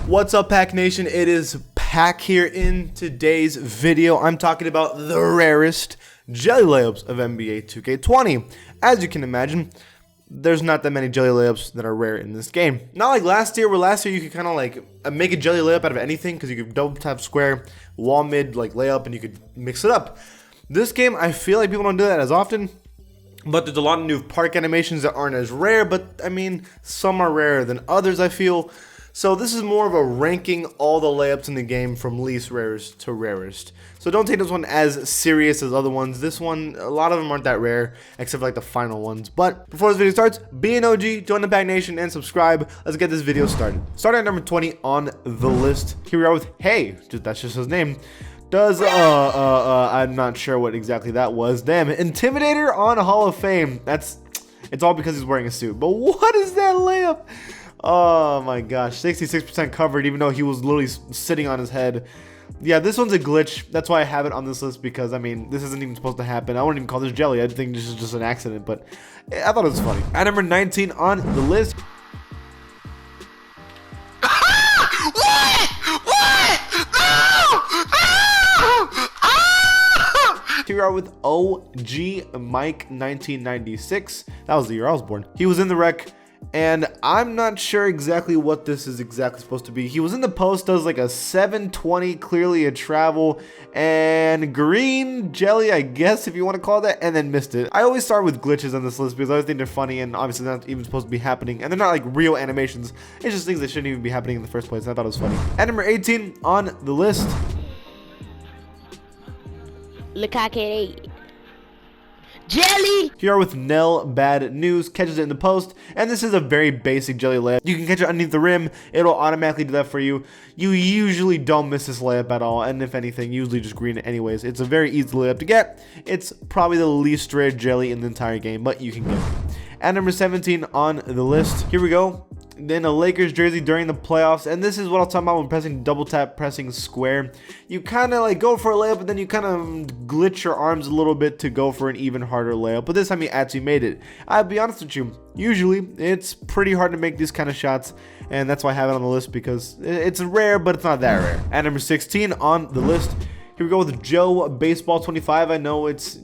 What's up, Pack Nation? It is Pack here. In today's video, I'm talking about the rarest jelly layups of NBA 2K20. As you can imagine, there's not that many jelly layups that are rare in this game. Not like last year, where last year you could kind of like make a jelly layup out of anything because you could double tap square, wall mid, like layup, and you could mix it up. This game, I feel like people don't do that as often. But there's a lot of new park animations that aren't as rare, but I mean, some are rarer than others, I feel. So this is more of a ranking all the layups in the game from least rarest to rarest. So don't take this one as serious as other ones. This one, a lot of them aren't that rare, except for like the final ones. But before this video starts, be an OG, join the Pack Nation, and subscribe. Let's get this video started. Starting at number 20 on the list, here we are with Hey, that's just his name. I'm not sure what exactly that was. Damn, Intimidator on Hall of Fame. It's all because he's wearing a suit. But what is that layup? Oh my gosh, 66% covered, even though he was literally sitting on his head. Yeah, this one's a glitch. That's why I have it on this list, because I mean, this isn't even supposed to happen. I wouldn't even call this jelly. I think this is just an accident, but I thought it was funny. At number 19 on the list. Here we are with OG Mike 1996. That was the year I was born. He was in the rec, and I'm not sure exactly what this is exactly supposed to be. He was in the post, does like a 720, clearly a travel, and green jelly, I guess, if you want to call it that, and then missed it. I always start with glitches on this list because I always think they're funny and obviously they're not even supposed to be happening, and they're not like real animations. It's just things that shouldn't even be happening in the first place, and I thought it was funny. At number 18 on the list. Look, I can't eat. Jelly! Here are with Nell Bad News, catches it in the post, and this is a very basic jelly layup. You can catch it underneath the rim, it'll automatically do that for you. You usually don't miss this layup at all, and if anything, usually just green it anyways. It's a very easy layup to get. It's probably the least rare jelly in the entire game, but you can get it. At number 17 on the list, here we go. Then a Lakers jersey during the playoffs, and this is what I'm talking about when pressing double tap, pressing square. You kind of like go for a layup, but then you kind of glitch your arms a little bit to go for an even harder layup. But this time you actually made it. I'll be honest with you, usually it's pretty hard to make these kind of shots, and that's why I have it on the list, because it's rare, but it's not that rare. At number 16 on the list, here we go with Joe Baseball 25. I know it's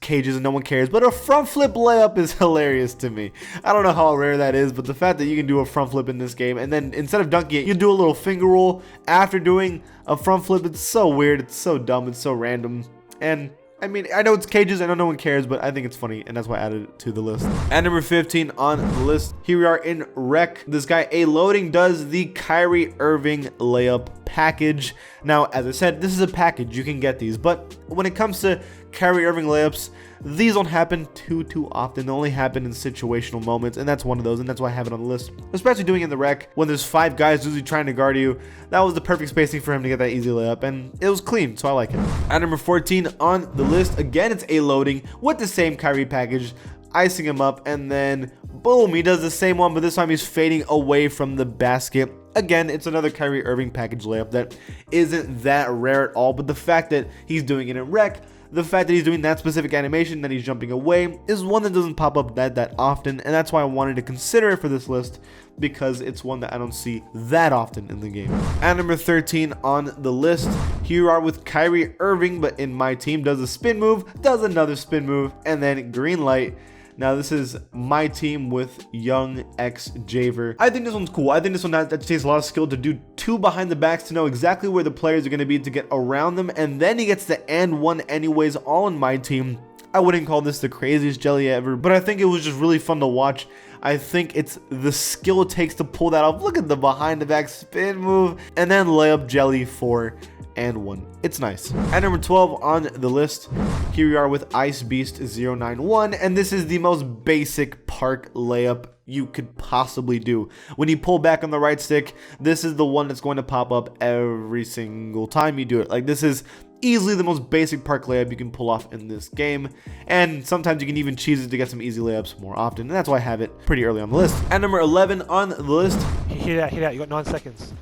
cages and no one cares, but a front flip layup is hilarious to me. I don't know how rare that is, but the fact that you can do a front flip in this game, and then instead of dunking it, you do a little finger roll after doing a front flip, it's so weird, it's so dumb, it's so random. And I mean, I know it's cages, I know no one cares, but I think it's funny, and that's why I added it to the list. At number 15 on the list, here we are in rec. This guy, A Loading, does the Kyrie Irving layup package. Now, as I said, this is a package. You can get these, but when it comes to Kyrie Irving layups, these don't happen too often. They only happen in situational moments, and that's one of those, and that's why I have it on the list. Especially doing it in the rec when there's 5 guys usually trying to guard you. That was the perfect spacing for him to get that easy layup, and it was clean, so I like it. At number 14 on the list, again, it's A Loading with the same Kyrie package, icing him up, and then boom, he does the same one, but this time he's fading away from the basket. Again, it's another Kyrie Irving package layup that isn't that rare at all, but the fact that he's doing it in rec, the fact that he's doing that specific animation, that he's jumping away, is one that doesn't pop up that often, and that's why I wanted to consider it for this list, because it's one that I don't see that often in the game. At number 13 on the list, here you are with Kyrie Irving, but in my team, does a spin move, does another spin move, and then green light. Now, this is my team with Young X Javer. I think this one's cool. I think this one that takes a lot of skill to do 2 behind the backs to know exactly where the players are going to be to get around them, and then he gets the and one anyways, all in my team. I wouldn't call this the craziest jelly ever, but I think it was just really fun to watch. I think it's the skill it takes to pull that off. Look at the behind the back spin move, and then layup jelly 4 and 1. It's nice. At number 12 on the list, here we are with Ice Beast 091, and this is the most basic park layup you could possibly do. When you pull back on the right stick, this is the one that's going to pop up every single time you do it. Like, this is easily the most basic park layup you can pull off in this game, and sometimes you can even cheese it to get some easy layups more often, and that's why I have it pretty early on the list. At number 11 on the list, hit out, you got 9 seconds.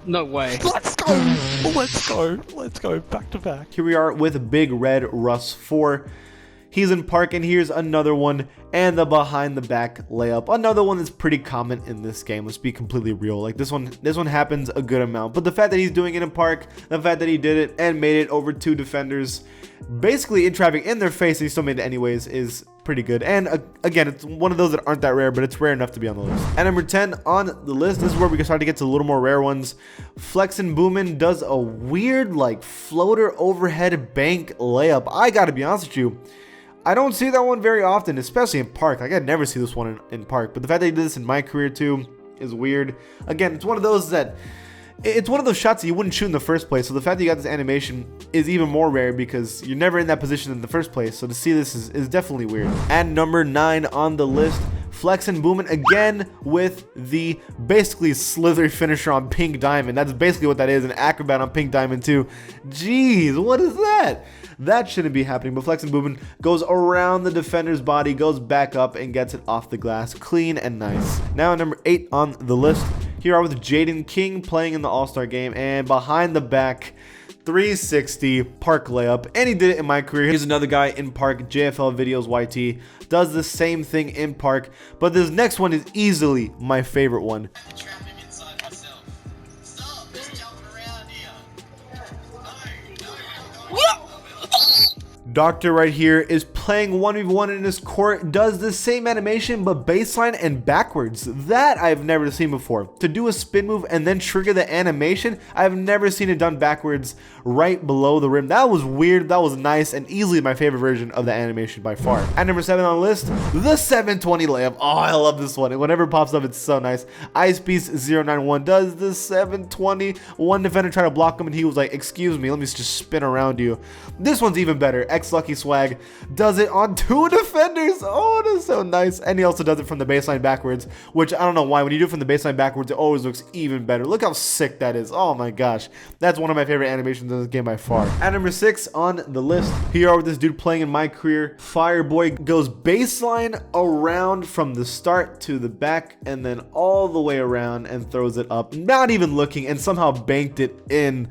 No way. Let's go! Let's go! Let's go! Back to back. Here we are with Big Red Russ 4. He's in park, and here's another one, and the behind the back layup. Another one that's pretty common in this game. Let's be completely real. Like this one happens a good amount. But the fact that he's doing it in park, the fact that he did it and made it over 2 defenders, basically in traffic in their face, and he still made it anyways, is pretty good. And again, it's one of those that aren't that rare, but it's rare enough to be on the list. And number 10 on the list, this is where we can start to get to a little more rare ones. Flexin' Boomin' does a weird like floater overhead bank layup. I gotta be honest with you, I don't see that one very often, especially in park. Like I never see this one in park, but the fact that he did this in my career too is weird. Again, it's one of those that it's one of those shots that you wouldn't shoot in the first place. So the fact that you got this animation is even more rare because you're never in that position in the first place. So to see this is definitely weird. And number 9 on the list, Flexin' Boomin' again with the basically slithery finisher on Pink Diamond. That's basically what that is, an acrobat on Pink Diamond too. Jeez, what is that? That shouldn't be happening, but Flexin' Boomin' goes around the defender's body, goes back up, and gets it off the glass. Clean and nice. Now number 8 on the list. Here are with Jaden King playing in the All-Star game, and behind the back, 360 park layup, and he did it in my career. Here's another guy in park, JFL Videos YT, does the same thing in park, but this next one is easily my favorite one. Doctor right here is playing 1v1 in his court, does the same animation but baseline and backwards. That I've never seen before. To do a spin move and then trigger the animation, I've never seen it done backwards right below the rim. That was weird, that was nice, and easily my favorite version of the animation by far. At number 7 on the list, the 720 layup. Oh, I love this one. Whenever it pops up, it's so nice. IcePiece091 does the 720. One defender tried to block him and he was like, excuse me, let me just spin around you. This one's even better. Lucky Swag does it on 2 defenders. Oh, it is so nice. And he also does it from the baseline backwards, which I don't know why. When you do it from the baseline backwards, it always looks even better. Look how sick that is. Oh my gosh. That's one of my favorite animations in this game by far. At number 6 on the list, here are with this dude playing in my career. Fireboy goes baseline around from the start to the back and then all the way around and throws it up, not even looking, and somehow banked it in.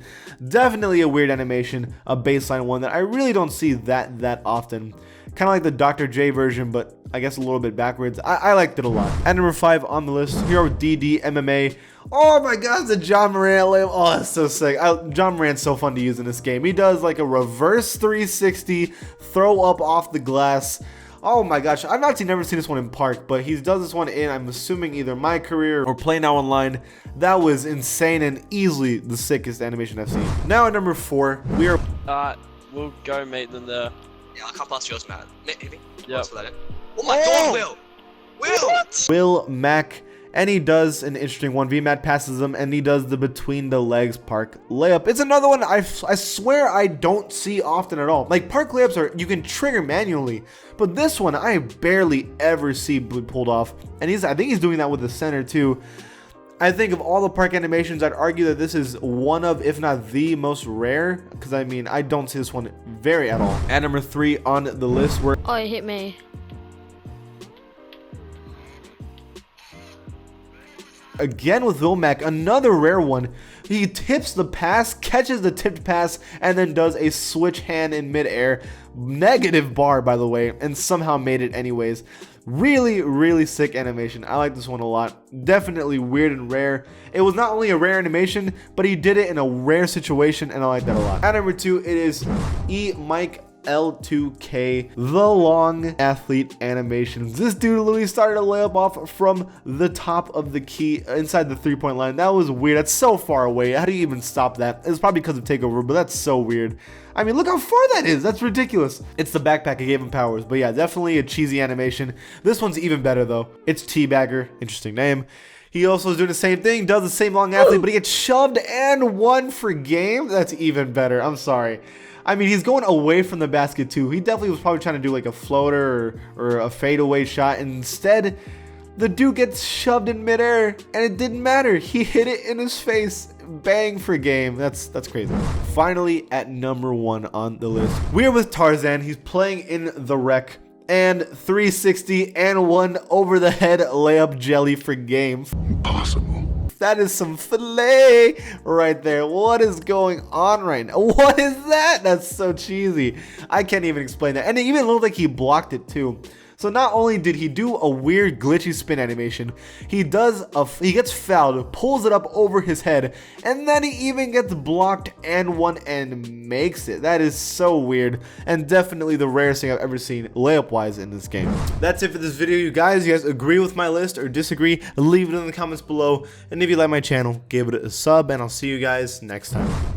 Definitely a weird animation, a baseline one that I really don't see that often. Kind of like the Dr. J version, but I guess a little bit backwards. I liked it a lot. At number 5 on the list, here with DD MMA. Oh my gosh, the John Morant layup. Oh, that's so sick. John Morant's so fun to use in this game. He does like a reverse 360, throw up off the glass. Oh my gosh, I've actually never seen this one in park, but he does this one in, I'm assuming, either my career or Play Now Online. That was insane and easily the sickest animation I've seen. Now at number 4, we are... We'll go meet them there. Yeah, I'll come past yours, man. Maybe? Yeah. Oh my god, Will! Will! What? Will Mac, and he does an interesting one. VMAT passes him, and he does the between the legs park layup. It's another one I swear I don't see often at all. Like, park layups are, you can trigger manually, but this one I barely ever see pulled off. And I think he's doing that with the center too. I think of all the park animations, I'd argue that this is one of, if not the most rare, because I mean, I don't see this one very at all. At number 3 on the list, we're... Oh, it hit me. Again with Olmec, another rare one. He tips the pass, catches the tipped pass, and then does a switch hand in midair. Negative bar, by the way, and somehow made it anyways. Really sick animation. I like this one a lot. Definitely weird and rare. It was not only a rare animation, but he did it in a rare situation, and I like that a lot. At number 2, it is EatMikeL2K, the long athlete animations. This dude literally started a layup off from the top of the key inside the 3-point line. That was weird. That's so far away. How do you even stop that? It's probably because of takeover, but that's so weird. I mean, look how far that is. That's ridiculous. It's the backpack that gave him powers, but yeah, definitely a cheesy animation. This one's even better though. It's Teabagger, interesting name. He also is doing the same thing, does the same long athlete, but he gets shoved and won for game. That's even better. I'm sorry. I mean, he's going away from the basket too. He definitely was probably trying to do like a floater or a fadeaway shot. And instead, the dude gets shoved in midair, and it didn't matter. He hit it in his face. Bang for game. That's crazy. Finally, at number 1 on the list, we are with Tarzan. He's playing in the rec, and 360 and 1 over the head layup jelly for game. Impossible. That is some filet right there. What is going on right now? What is that? That's so cheesy. I can't even explain that. And it even looked like he blocked it too. So not only did he do a weird glitchy spin animation, he gets fouled, pulls it up over his head, and then he even gets blocked and one and makes it. That is so weird, and definitely the rarest thing I've ever seen layup wise in this game. That's it for this video, you guys. You guys agree with my list or disagree? Leave it in the comments below, and if you like my channel, give it a sub, and I'll see you guys next time.